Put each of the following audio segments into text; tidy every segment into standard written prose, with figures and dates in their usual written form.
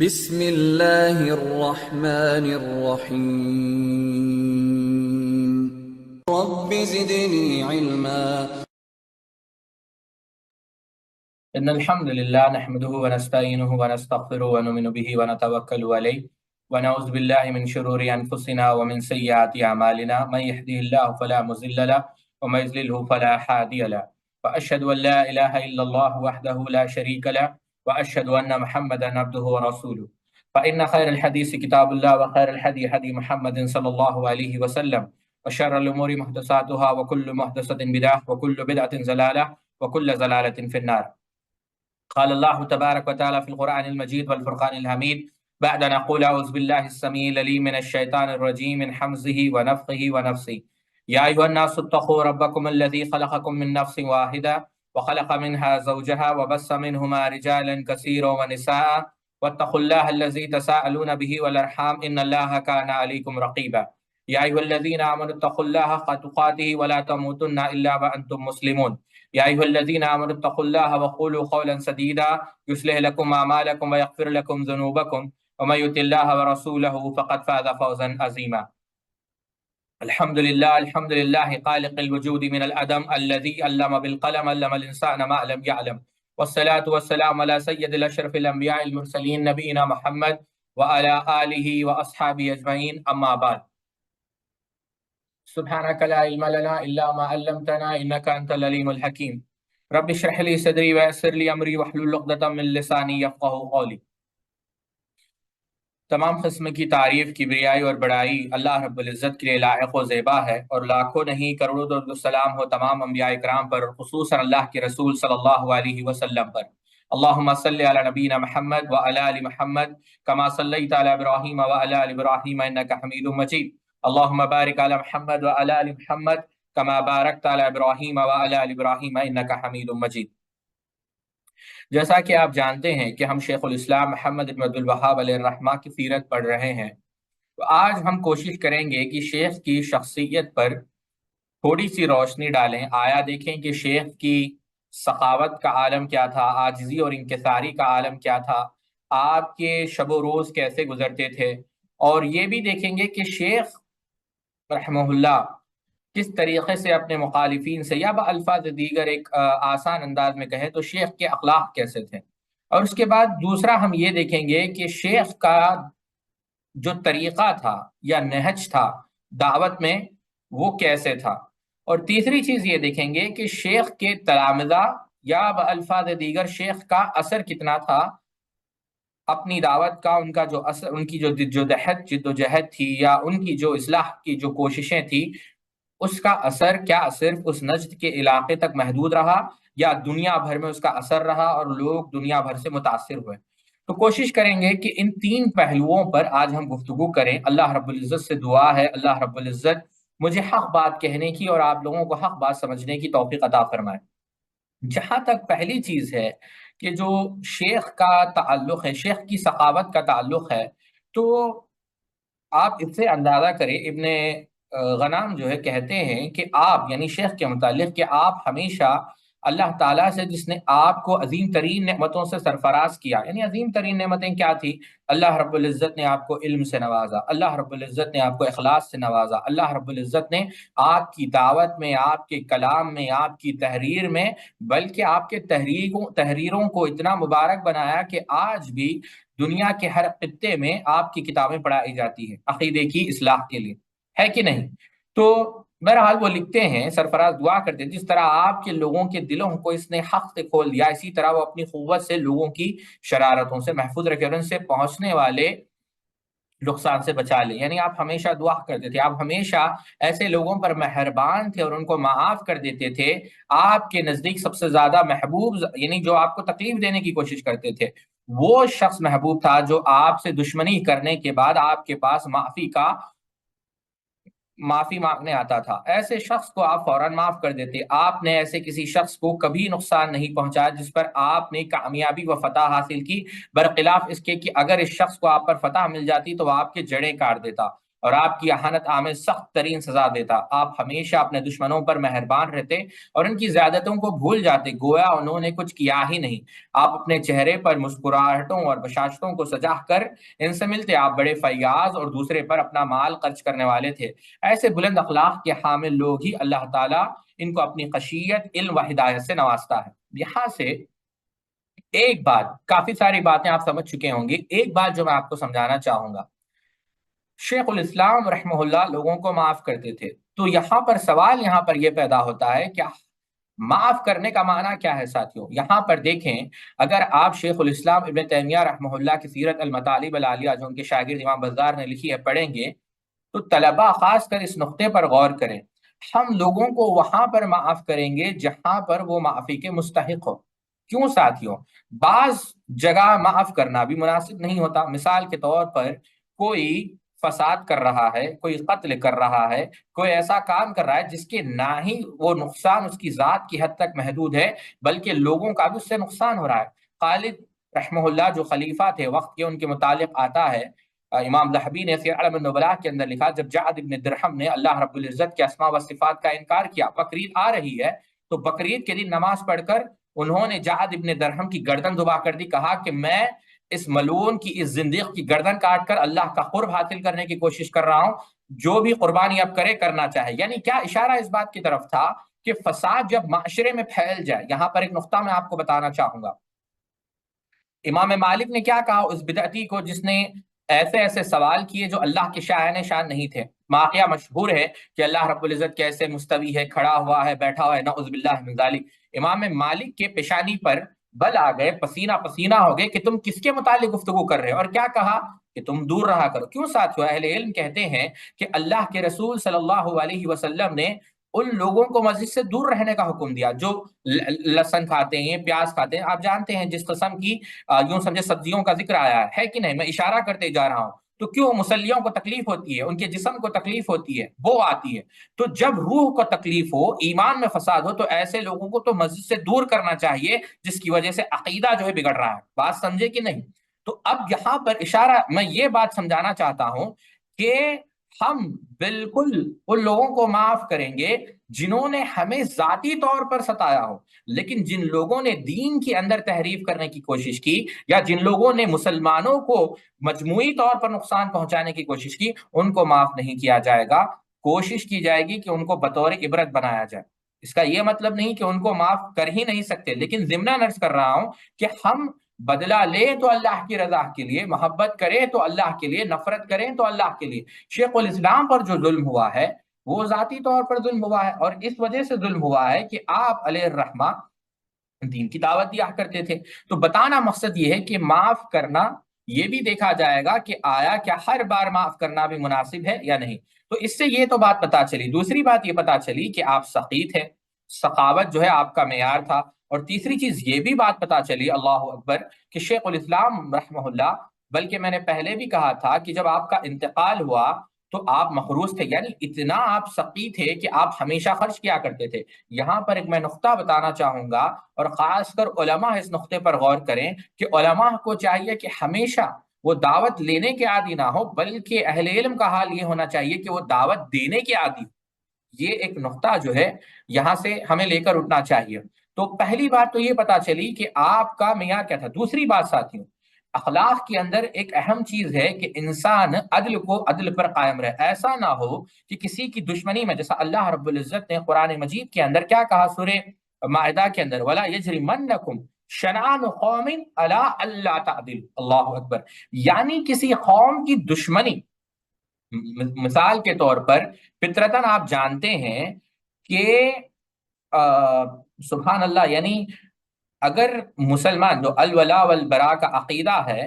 بسم اللہ الرحمن الرحیم رب زدنی علما إن الحمد لله نحمده ونستعينه ونستغفره ونؤمن به ونتوكل عليه ونعوذ بالله من شرور أنفسنا ومن سيئات أعمالنا من يهده الله فلا مضل له ومن يضلله فلا هادي له وأشهد أن لا إله إلا الله وحده لا شريك له وأشهد أن محمدا عبده ورسوله فإن خير الحديث كتاب الله وخير الهدي هدي محمد صلى الله عليه وسلم وشر الأمور محدثاتها وكل محدثة بدعة وكل بدعة ضلالة وكل ضلالة في النار. قال الله تبارك وتعالى في القرآن المجيد والفرقان الحميد بعد أن أقول أعوذ بالله السميع العليم من الشيطان الرجيم من حمزه ونفخه ونفسه يا أيها الناس اتقوا ربكم الذي خلقكم من نفس واحدة وخلق منها زوجها وبث منهما رجالا كثيرا ونساء واتقوا الله الذي تساءلون به والأرحام إن الله كان عليكم رقيبا يا أيها الذين آمنوا اتقوا الله حق تقاته ولا تموتن إلا وأنتم مسلمون يا أيها الذين آمنوا اتقوا الله وقولوا قولا سديدا يصلح لكم أعمالكم ويغفر لكم ذنوبكم ومن يطع الله ورسوله فقد فاز فوزا عظيما. الحمد لله خالق الوجود من العدم الذي علم بالقلم علم الإنسان ما لم يعلم والصلاة والسلام على سيد الأشرف الأنبياء المرسلين نبينا محمد وعلى آله وأصحابه أجمعين أما بعد. سبحانك لا علم لنا إلا ما علمتنا إنك أنت العليم الحكيم. رب اشرح لي صدري ويسر لي أمري واحلل عقدة من لساني يفقهوا قولي. تمام قسم کی تعریف، کبریائی اور بڑائی اللہ رب العزت کے لیے لائق و زیبا ہے، اور لاکھوں نہیں کروڑوں درود و سلام ہو تمام انبیاء کرام پر، اور خصوصاً اللہ کے رسول صلی اللہ علیہ وسلم پر. اللہم صلی علی نبینا محمد وعلی آل محمد کما صلیت علی ابراہیم وعلی آل ابراہیم انک حمید مجید. اللہم بارک علی محمد وعلی آل محمد کما بارکت علی ابراہیم وعلی آل ابراہیم انک حمید مجید. جیسا کہ آپ جانتے ہیں کہ ہم شیخ الاسلام محمد بن عبد الوہاب علیہ الرحمہ کی سیرت پڑھ رہے ہیں، تو آج ہم کوشش کریں گے کہ شیخ کی شخصیت پر تھوڑی سی روشنی ڈالیں. آیا دیکھیں کہ شیخ کی سخاوت کا عالم کیا تھا، عاجزی اور انکساری کا عالم کیا تھا، آپ کے شب و روز کیسے گزرتے تھے، اور یہ بھی دیکھیں گے کہ شیخ رحمہ اللہ کس طریقے سے اپنے مخالفین سے، یا بالفاظ دیگر ایک آسان انداز میں کہیں تو شیخ کے اخلاق کیسے تھے. اور اس کے بعد دوسرا ہم یہ دیکھیں گے کہ شیخ کا جو طریقہ تھا یا نہج تھا دعوت میں وہ کیسے تھا. اور تیسری چیز یہ دیکھیں گے کہ شیخ کے تلامذہ یا بالفاظ دیگر شیخ کا اثر کتنا تھا اپنی دعوت کا، ان کا جو اثر، ان کی جو جد و جہد تھی، یا ان کی جو اصلاح کی جو کوششیں تھی، اس کا اثر کیا صرف اس نجد کے علاقے تک محدود رہا یا دنیا بھر میں اس کا اثر رہا اور لوگ دنیا بھر سے متاثر ہوئے. تو کوشش کریں گے کہ ان تین پہلوؤں پر آج ہم گفتگو کریں. اللہ رب العزت سے دعا ہے اللہ رب العزت مجھے حق بات کہنے کی اور آپ لوگوں کو حق بات سمجھنے کی توفیق عطا فرمائے. جہاں تک پہلی چیز ہے کہ جو شیخ کا تعلق ہے، شیخ کی سخاوت کا تعلق ہے، تو آپ اس سے اندازہ کریں. ابن غنام جو ہے کہتے ہیں کہ آپ، یعنی شیخ کے متعلق، کہ آپ ہمیشہ اللہ تعالیٰ سے، جس نے آپ کو عظیم ترین نعمتوں سے سرفراز کیا، یعنی عظیم ترین نعمتیں کیا تھی؟ اللہ رب العزت نے آپ کو علم سے نوازا، اللہ رب العزت نے آپ کو اخلاص سے نوازا، اللہ رب العزت نے آپ کی دعوت میں، آپ کے کلام میں، آپ کی تحریر میں، بلکہ آپ کے تحریروں کو اتنا مبارک بنایا کہ آج بھی دنیا کے ہر خطے میں آپ کی کتابیں پڑھائی جاتی ہیں عقیدے کی اصلاح کے لیے، ہے کہ نہیں؟ تو بہرحال وہ لکھتے ہیں، سرفراز دعا کرتے ہیں، جس طرح آپ کے لوگوں کے دلوں کو اس نے حق سے کھول دیا، اسی طرح وہ اپنی قوت سے لوگوں کی شرارتوں سے محفوظ رکھے اور ان سے پہنچنے والے نقصان سے بچا لے. یعنی آپ ہمیشہ دعا کرتے تھے، آپ ہمیشہ ایسے لوگوں پر مہربان تھے اور ان کو معاف کر دیتے تھے. آپ کے نزدیک سب سے زیادہ محبوب، یعنی جو آپ کو تکلیف دینے کی کوشش کرتے تھے، وہ شخص محبوب تھا جو آپ سے دشمنی کرنے کے بعد آپ کے پاس معافی مانگنے آتا تھا. ایسے شخص کو آپ فوراً معاف کر دیتے. آپ نے ایسے کسی شخص کو کبھی نقصان نہیں پہنچایا جس پر آپ نے کامیابی و فتح حاصل کی، برخلاف اس کے کہ اگر اس شخص کو آپ پر فتح مل جاتی تو وہ آپ کے جڑیں کاٹ دیتا اور آپ کی اہانت آمیز سخت ترین سزا دیتا۔ آپ ہمیشہ اپنے دشمنوں پر مہربان رہتے اور ان کی زیادتوں کو بھول جاتے، گویا انہوں نے کچھ کیا ہی نہیں۔ آپ اپنے چہرے پر مسکراہٹوں اور بشاشتوں کو سجا کر ان سے ملتے، آپ بڑے فیاض اور دوسرے پر اپنا مال خرچ کرنے والے تھے۔ ایسے بلند اخلاق کے حامل لوگ ہی اللہ تعالیٰ ان کو اپنی خشیت، علم و ہدایت سے نوازتا ہے۔ یہاں سے ایک بات، کافی ساری باتیں آپ سمجھ چکے ہوں گے، ایک بات جو میں آپ کو سمجھانا چاہوں گا، شیخ الاسلام رحمہ اللہ لوگوں کو معاف کرتے تھے، تو یہاں پر سوال یہاں پر یہ پیدا ہوتا ہے کہ معاف کرنے کا معنی کیا ہے ساتھیوں؟ یہاں پر دیکھیں، اگر آپ شیخ الاسلام ابن تیمیہ رحمہ اللہ کی سیرت المطالب العالیہ جو ان کے شاگرد امام بزار نے لکھی ہے پڑھیں گے، تو طلباء خاص کر اس نقطے پر غور کریں۔ ہم لوگوں کو وہاں پر معاف کریں گے جہاں پر وہ معافی کے مستحق ہو۔ کیوں ساتھیوں؟ بعض جگہ معاف کرنا بھی مناسب نہیں ہوتا۔ مثال کے طور پر کوئی فساد کر رہا ہے، کوئی قتل کر رہا ہے، کوئی ایسا کام کر رہا ہے جس کے نہ ہی وہ نقصان اس کی ذات کی حد تک محدود ہے بلکہ لوگوں کا بھی اس سے نقصان ہو رہا ہے۔ خالد رحمہ اللہ جو خلیفہ تھے وقت کے، ان کے متعلق آتا ہے، امام ذہبی نے سیر اعلام النبلاء کے اندر لکھا، جب جعد ابن درہم نے اللہ رب العزت کے اسماء و صفات کا انکار کیا، بقرعید آ رہی ہے تو بقرعید کے دن نماز پڑھ کر انہوں نے جعد ابن درہم کی گردن دبا کر دی، کہا کہ میں اس ملعون کی، اس زندیق کی گردن کاٹ کر اللہ کا قرب حاصل کرنے کی کوشش کر رہا ہوں، جو بھی قربانی اب کرے کرنا چاہے۔ یعنی کیا اشارہ اس بات کی طرف تھا کہ فساد جب معاشرے میں پھیل جائے، یہاں پر ایک نقطہ میں آپ کو بتانا چاہوں گا، امام مالک نے کیا کہا اس بدعتی کو جس نے ایسے ایسے سوال کیے جو اللہ کے شاعن شان نہیں تھے؟ واقعہ مشہور ہے کہ اللہ رب العزت کیسے مستوی ہے، کھڑا ہوا ہے، بیٹھا ہوا ہے، نعوذ باللہ من ذالک۔ امام مالک کے پیشانی پر بل آ گئے، پسینہ پسینہ ہو گئے کہ تم کس کے متعلق گفتگو کر رہے ہو، اور کیا کہا کہ تم دور رہا کرو۔ کیوں ساتھیو؟ اہل علم کہتے ہیں کہ اللہ کے رسول صلی اللہ علیہ وسلم نے ان لوگوں کو مسجد سے دور رہنے کا حکم دیا جو لہسن کھاتے ہیں، پیاز کھاتے ہیں۔ آپ جانتے ہیں جس قسم کی یوں سمجھے سبزیوں کا ذکر آیا ہے کہ نہیں، میں اشارہ کرتے جا رہا ہوں، تو کیوں مسلیوں کو تکلیف ہوتی ہے، ان کے جسم کو تکلیف ہوتی ہے، وہ آتی ہے۔ تو جب روح کو تکلیف ہو، ایمان میں فساد ہو، تو ایسے لوگوں کو تو مسجد سے دور کرنا چاہیے جس کی وجہ سے عقیدہ جو ہے بگڑ رہا ہے۔ بات سمجھے کہ نہیں؟ تو اب یہاں پر اشارہ، میں یہ بات سمجھانا چاہتا ہوں کہ ہم بالکل ان لوگوں کو معاف کریں گے جنہوں نے ہمیں ذاتی طور پر ستایا ہو، لیکن جن لوگوں نے دین کے اندر تحریف کرنے کی کوشش کی یا جن لوگوں نے مسلمانوں کو مجموعی طور پر نقصان پہنچانے کی کوشش کی، ان کو معاف نہیں کیا جائے گا۔ کوشش کی جائے گی کہ ان کو بطور عبرت بنایا جائے۔ اس کا یہ مطلب نہیں کہ ان کو معاف کر ہی نہیں سکتے، لیکن ضمن عرض کر رہا ہوں کہ ہم بدلہ لے تو اللہ کی رضا کے لیے، محبت کرے تو اللہ کے لیے، نفرت کریں تو اللہ کے لیے۔ شیخ الاسلام پر جو ظلم ہوا ہے وہ ذاتی طور پر ظلم ہوا ہے، اور اس وجہ سے ظلم ہوا ہے کہ آپ علیہ الرحمہ دین کی دعوت دیا کرتے تھے۔ تو بتانا مقصد یہ ہے کہ معاف کرنا، یہ بھی دیکھا جائے گا کہ آیا کیا ہر بار معاف کرنا بھی مناسب ہے یا نہیں۔ تو اس سے یہ تو بات پتا چلی۔ دوسری بات یہ پتا چلی کہ آپ سخی تھے، سخاوت جو ہے آپ کا معیار تھا۔ اور تیسری چیز یہ بھی بات پتا چلی، اللہ اکبر، کہ شیخ الاسلام رحمہ اللہ، بلکہ میں نے پہلے بھی کہا تھا کہ جب آپ کا انتقال ہوا تو آپ مخروص تھے، یعنی اتنا آپ سخی تھے کہ آپ ہمیشہ خرچ کیا کرتے تھے۔ یہاں پر ایک میں نقطہ بتانا چاہوں گا، اور خاص کر علماء اس نقطے پر غور کریں کہ علماء کو چاہیے کہ ہمیشہ وہ دعوت لینے کے عادی نہ ہو، بلکہ اہل علم کا حال یہ ہونا چاہیے کہ وہ دعوت دینے کے عادی ہو۔ یہ ایک نقطہ جو ہے یہاں سے ہمیں لے کر اٹھنا چاہیے۔ تو پہلی بات تو یہ پتا چلی کہ آپ کا معیار کیا تھا۔ دوسری بات ساتھیوں، اخلاق کے اندر ایک اہم چیز ہے کہ انسان عدل کو عدل پر قائم رہے۔ ایسا نہ ہو کہ کسی کی دشمنی میں، جیسا اللہ رب العزت نے قرآن مجید کے اندر کیا کہا سورہ مائدہ کے اندر، وَلَا يَجْرِمَنَّكُمْ شَنَآنُ قَوْمٍ عَلَىٰ أَلَّا تَعْدِلُوا، اللہ اکبر، یعنی کسی قوم کی دشمنی، مثال کے طور پر فطرتاً آپ جانتے ہیں کہ سبحان اللہ، یعنی اگر مسلمان جو الولا والبراء کا عقیدہ ہے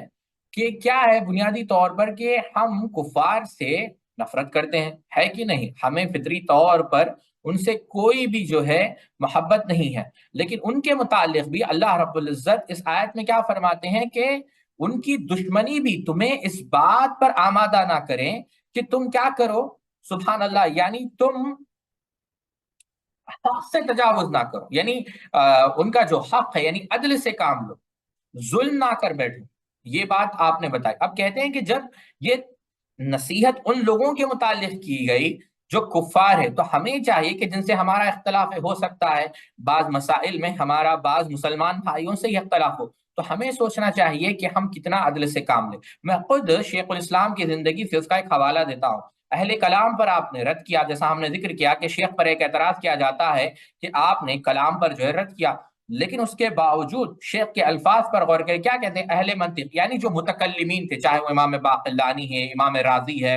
کہ کیا ہے بنیادی طور پر کہ ہم کفار سے نفرت کرتے ہیں، ہے کہ نہیں؟ ہمیں فطری طور پر ان سے کوئی بھی جو ہے محبت نہیں ہے، لیکن ان کے متعلق بھی اللہ رب العزت اس آیت میں کیا فرماتے ہیں کہ ان کی دشمنی بھی تمہیں اس بات پر آمادہ نہ کریں کہ تم کیا کرو، سبحان اللہ، یعنی تم حق سے تجاوز نہ کرو، یعنی ان کا جو حق ہے یعنی عدل سے کام لو، ظلم نہ کر بیٹھو۔ یہ بات آپ نے بتائی۔ اب کہتے ہیں کہ جب یہ نصیحت ان لوگوں کے متعلق کی گئی جو کفار ہے، تو ہمیں چاہیے کہ جن سے ہمارا اختلاف ہو سکتا ہے، بعض مسائل میں ہمارا بعض مسلمان بھائیوں سے ہی اختلاف ہو، تو ہمیں سوچنا چاہیے کہ ہم کتنا عدل سے کام لیں۔ میں خود شیخ الاسلام کی زندگی سے اس کا ایک حوالہ دیتا ہوں۔ اہل کلام پر آپ نے رد کیا، جیسا ہم نے ذکر کیا کہ شیخ پر ایک اعتراض کیا جاتا ہے کہ آپ نے کلام پر جو ہے رد کیا، لیکن اس کے باوجود شیخ کے الفاظ پر غور کریں، کیا کہتے ہیں؟ اہل منطق یعنی جو متکلمین تھے، چاہے وہ امام باقلانی ہے، امام راضی ہے،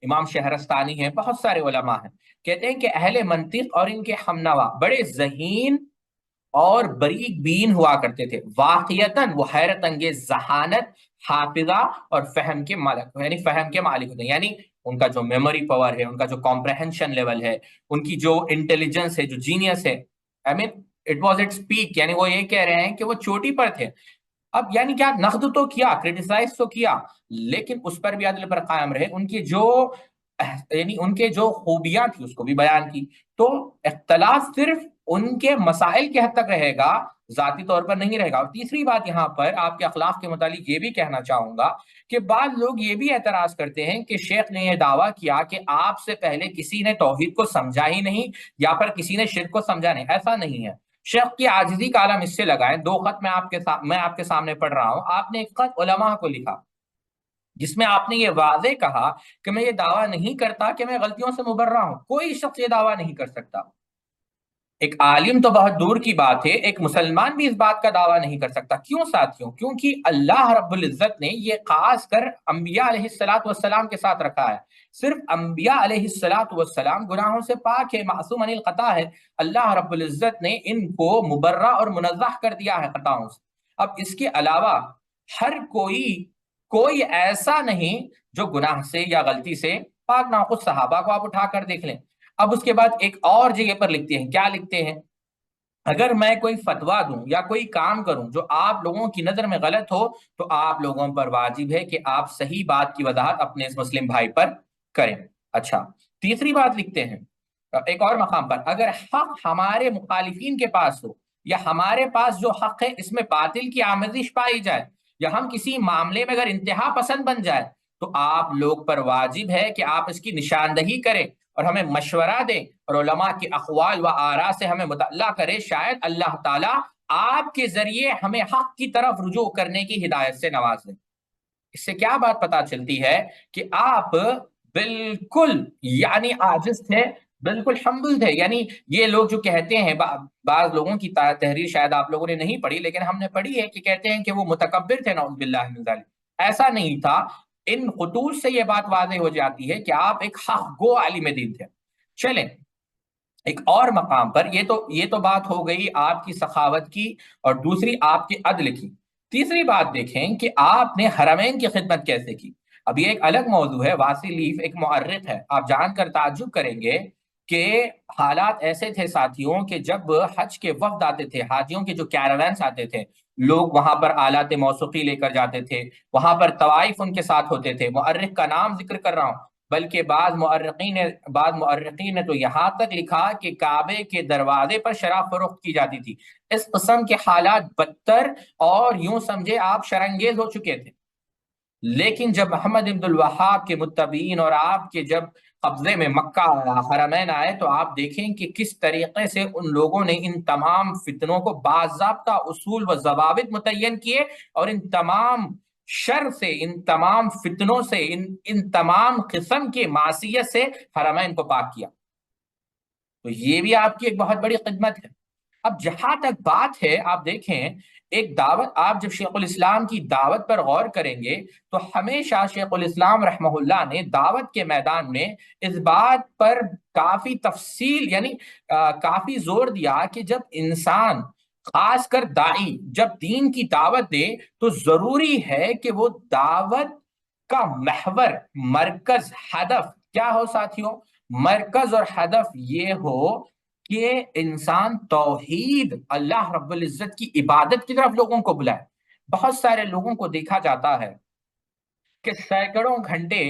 امام شہرستانی ہے، بہت سارے علماء ہیں، کہتے ہیں کہ اہل منطق اور ان کے ہمنوا بڑے ذہین اور بریک بین ہوا کرتے تھے، واقعتاً وہ حیرت انگیز ذہانت، حافظہ اور فہم کے مالک، یعنی فہم کے مالک ہوتے ہیں، یعنی ان کا جو میموری پاور ہے، ان کا جو کمپریہنشن لیول ہے، ان کی جو انٹیلیجنس ہے، جو جینیس ہے، I mean it was its peak, یعنی وہ یہ کہہ رہے ہیں کہ وہ چوٹی پر تھے۔ اب یعنی کیا، نقد تو کیا، کریٹیسائز تو کیا، لیکن اس پر بھی عدل پر قائم رہے، ان کی جو یعنی ان کے جو خوبیاں تھی اس کو بھی بیان کی۔ تو اختلاف صرف ان کے مسائل کے حد تک رہے گا، ذاتی طور پر نہیں رہے گا۔ اور تیسری بات یہاں پر آپ کے اخلاق کے متعلق یہ بھی کہنا چاہوں گا کہ بعض لوگ یہ بھی اعتراض کرتے ہیں کہ شیخ نے یہ دعویٰ کیا کہ آپ سے پہلے کسی نے توحید کو سمجھا ہی نہیں، یا پھر کسی نے شرک کو سمجھا نہیں۔ ایسا نہیں ہے۔ شیخ کی عاجزی کا عالم اس سے لگائیں، دو خط میں آپ کے سامنے پڑھ رہا ہوں۔ آپ نے ایک خط علماء کو لکھا جس میں آپ نے یہ واضح کہا کہ میں یہ دعویٰ نہیں کرتا کہ میں غلطیوں سے مبرہ ہوں۔ کوئی شخص یہ دعویٰ نہیں کر سکتا، ایک عالم تو بہت دور کی بات ہے، ایک مسلمان بھی اس بات کا دعویٰ نہیں کر سکتا۔ کیوں ساتھیوں؟ کیونکہ اللہ رب العزت نے یہ خاص کر انبیاء علیہ الصلوۃ والسلام کے ساتھ رکھا ہے۔ صرف انبیاء علیہ الصلوۃ والسلام گناہوں سے پاک ہے، معصوم عن الخطا ہے۔ اللہ رب العزت نے ان کو مبرہ اور منزہ کر دیا ہے خطاؤں سے۔ اب اس کے علاوہ ہر کوئی ایسا نہیں جو گناہ سے یا غلطی سے پاک نہ ہو۔ خود صحابہ کو آپ اٹھا کر دیکھ لیں۔ اب اس کے بعد ایک اور جگہ پر لکھتے ہیں، کیا لکھتے ہیں؟ اگر میں کوئی فتویٰ دوں یا کوئی کام کروں جو آپ لوگوں کی نظر میں غلط ہو، تو آپ لوگوں پر واجب ہے کہ آپ صحیح بات کی وضاحت اپنے اس مسلم بھائی پر کریں۔ اچھا، تیسری بات لکھتے ہیں ایک اور مقام پر، اگر حق ہمارے مخالفین کے پاس ہو یا ہمارے پاس جو حق ہے اس میں باطل کی آمیزش پائی جائے، یا ہم کسی معاملے میں اگر انتہا پسند بن جائے، تو آپ لوگ پر واجب ہے کہ آپ اس کی نشاندہی کریں اور ہمیں مشورہ دیں اور علماء کے اقوال و آراء سے ہمیں مطلع کرے، شاید اللہ تعالیٰ آپ کے ذریعے ہمیں حق کی طرف رجوع کرنے کی ہدایت سے نواز دیں۔ اس سے کیا بات پتا چلتی ہے کہ آپ بالکل یعنی عاجز تھے، بالکل حمبل تھے۔ یعنی یہ لوگ جو کہتے ہیں، بعض لوگوں کی تحریر شاید آپ لوگوں نے نہیں پڑھی لیکن ہم نے پڑھی ہے، کہ کہتے ہیں کہ وہ متکبر تھے، نعوذ باللہ من ذلک۔ ایسا نہیں تھا۔ ان خطوط سے یہ بات واضح ہو جاتی ہے کہ آپ ایک حق گو عالم دین تھے۔ چلیں ایک اور مقام پر، یہ تو بات ہو گئی آپ کی سخاوت کی اور دوسری آپ کے عدل کی۔ تیسری بات دیکھیں کہ آپ نے حرمین کی خدمت کیسے کی۔ اب یہ ایک الگ موضوع ہے۔ واصل لیف ایک مؤرخ ہے، آپ جان کر تعجب کریں گے کہ حالات ایسے تھے ساتھیوں کہ جب حج کے وفد آتے تھے، حاجیوں کے جو کیراوینس آتے تھے، لوگ وہاں پر آلات موسیقی لے کر جاتے تھے، وہاں پر طوائف ان کے ساتھ ہوتے تھے۔ مؤرخ کا نام ذکر کر رہا ہوں، بلکہ بعض مؤرخین نے تو یہاں تک لکھا کہ کعبے کے دروازے پر شراب فروخت کی جاتی تھی۔ اس قسم کے حالات بدتر اور یوں سمجھے آپ شرنگیز ہو چکے تھے۔ لیکن جب محمد بن الوہاب کے متبعین اور آپ کے جب قبضے میں مکہ حرمین آئے، تو آپ دیکھیں کہ کس طریقے سے ان لوگوں نے ان تمام فتنوں کو باضابطہ اصول و ضوابط متعین کیے، اور ان تمام شر سے، ان تمام فتنوں سے، ان تمام قسم کی معصیت سے حرمین کو پاک کیا۔ تو یہ بھی آپ کی ایک بہت بڑی خدمت ہے۔ اب جہاں تک بات ہے، آپ دیکھیں ایک دعوت، آپ جب شیخ الاسلام کی دعوت پر غور کریں گے تو ہمیشہ شیخ الاسلام رحمہ اللہ نے دعوت کے میدان میں اس بات پر کافی تفصیل یعنی کافی زور دیا کہ جب انسان، خاص کر داعی، جب دین کی دعوت دے تو ضروری ہے کہ وہ دعوت کا محور، مرکز، ہدف کیا ہو ساتھیوں؟ مرکز اور ہدف یہ ہو کہ انسان توحید، اللہ رب العزت کی عبادت کی طرف لوگوں کو بلائے۔ بہت سارے لوگوں کو دیکھا جاتا ہے کہ سینکڑوں گھنٹے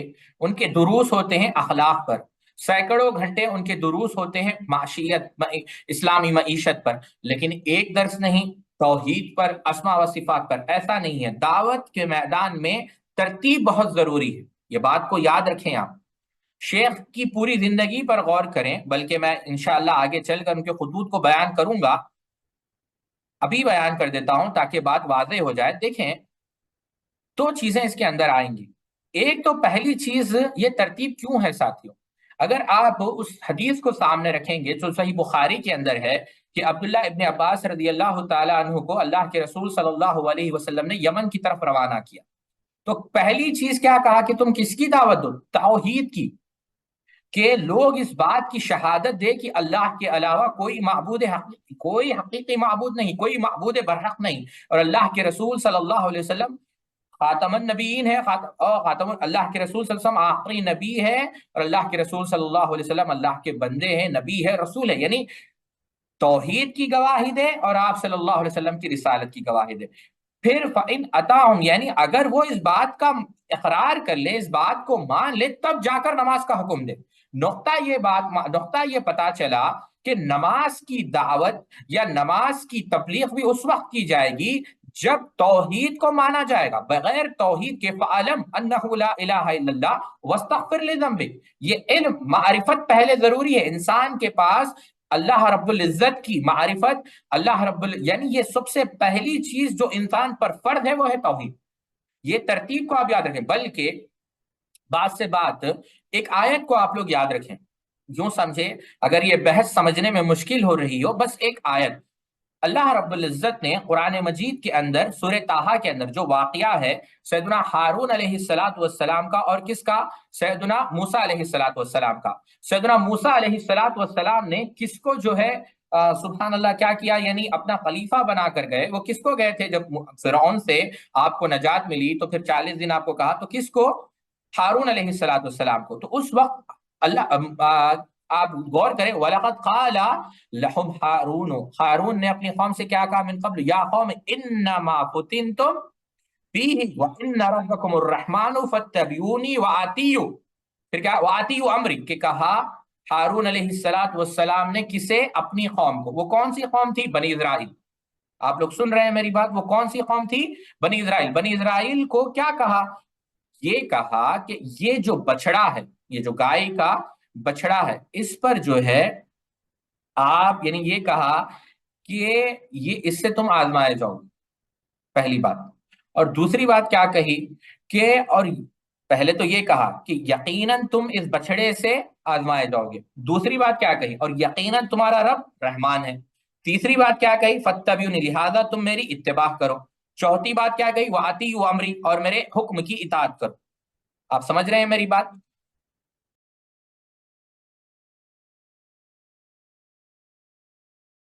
ان کے دروس ہوتے ہیں اخلاق پر، سینکڑوں گھنٹے ان کے دروس ہوتے ہیں معاشیت، اسلامی معیشت پر، لیکن ایک درس نہیں توحید پر، اسماء و صفات پر۔ ایسا نہیں ہے۔ دعوت کے میدان میں ترتیب بہت ضروری ہے۔ یہ بات کو یاد رکھیں آپ. شیخ کی پوری زندگی پر غور کریں، بلکہ میں انشاءاللہ آگے چل کر ان کے خطوط کو بیان کروں گا، ابھی بیان کر دیتا ہوں تاکہ بات واضح ہو جائے. دیکھیں دو چیزیں اس کے اندر آئیں گی. ایک تو پہلی چیز یہ ترتیب کیوں ہے ساتھیوں. اگر آپ اس حدیث کو سامنے رکھیں گے جو صحیح بخاری کے اندر ہے کہ عبداللہ ابن عباس رضی اللہ تعالیٰ عنہ کو اللہ کے رسول صلی اللہ علیہ وسلم نے یمن کی طرف روانہ کیا، تو پہلی چیز کیا کہا کہ تم کس کی دعوت دو؟ توحید کی، کہ لوگ اس بات کی شہادت دے کہ اللہ کے علاوہ کوئی حقیقی معبود نہیں، کوئی معبود برحق نہیں، اور اللہ کے رسول صلی اللہ علیہ وسلم خاتم النبیین ہے، اللہ کے رسول صلی اللہ علیہ وسلم آخری نبی ہے، اور اللہ کے رسول صلی اللہ علیہ وسلم اللہ کے بندے ہیں، نبی ہے، رسول ہے. یعنی توحید کی گواہی دے اور آپ صلی اللہ علیہ وسلم کی رسالت کی گواہی دے. پھر فَإِنْ أَطَاعُهُمْ، یعنی اگر وہ اس بات کا اقرار کر لے، اس بات کو مان لے، تب جا کر نماز کا حکم دے. نقطہ یہ پتا چلا کہ نماز کی دعوت یا نماز کی تبلیغ بھی اس وقت کی جائے گی جب توحید کو مانا جائے گا. بغیر توحید کے فَعَلَمْ أَنَّهُ لَا إِلَهَ إِلَّا اللَّهُ وَاسْتَغْفِرْ لِذَنبِكَ، یہ علم معرفت پہلے ضروری ہے. انسان کے پاس اللہ رب العزت کی معرفت، یعنی یہ سب سے پہلی چیز جو انسان پر فرض ہے وہ ہے توحید. یہ ترتیب کو آپ یاد رکھیں. بلکہ بات سے بات ایک آیت کو آپ لوگ یاد رکھیں، یوں سمجھے اگر یہ بحث سمجھنے میں مشکل ہو رہی ہو، بس ایک آیت. اللہ رب العزت نے قرآن مجید کے اندر سورہ طٰہٰ کے اندر جو واقعہ ہے سیدنا ہارون علیہ السلام کا، اور کس کا؟ سیدنا موسیٰ علیہ السلام کا. سیدنا موسیٰ علیہ السلام نے کس کو جو ہے سبحان اللہ کیا کیا، یعنی اپنا خلیفہ بنا کر گئے. وہ کس کو گئے تھے جب فرعون سے آپ کو نجات ملی تو پھر 40 دن آپ کو کہا، تو کس کو؟ ہارون علیہ السلام کو. تو اس وقت اللہ آپ غور کریں، وَلَقَدْ قَالَ لَهُمْ هَارُونُ، ہارون نے اپنی قوم سے کیا کہا؟ من قبل یا قوم انما فتنتم فیہ وان ربکم الرحمن فاتبعونی وآتیوا، پھر کیا؟ وآتیوا امری، کہ کہا ہارون علیہ السلام نے کسے؟ اپنی قوم کو. وہ کون سی قوم تھی؟ بنی اسرائیل. آپ لوگ سن رہے ہیں میری بات؟ وہ کون سی قوم تھی؟ بنی اسرائیل. بنی اسرائیل کو کیا کہا؟ یہ کہا کہ یہ جو بچڑا ہے، یہ جو گائے کا بچڑا ہے، اس پر جو ہے آپ، یعنی یہ کہا کہ اس سے تم آزمائے جاؤ، پہلی بات. اور دوسری بات کیا کہی کہ، اور پہلے تو یہ کہا کہ یقیناً تم اس بچڑے سے آزمائے جاؤ گے. دوسری بات کیا کہی؟ اور یقیناً تمہارا رب رحمان ہے. تیسری بات کیا کہی؟ فاتبعونی، لہذا تم میری اتباع کرو. چوتھی بات کیا کہی؟ وآتیوا امری، اور میرے حکم کی اطاعت کرو. آپ سمجھ رہے ہیں میری بات؟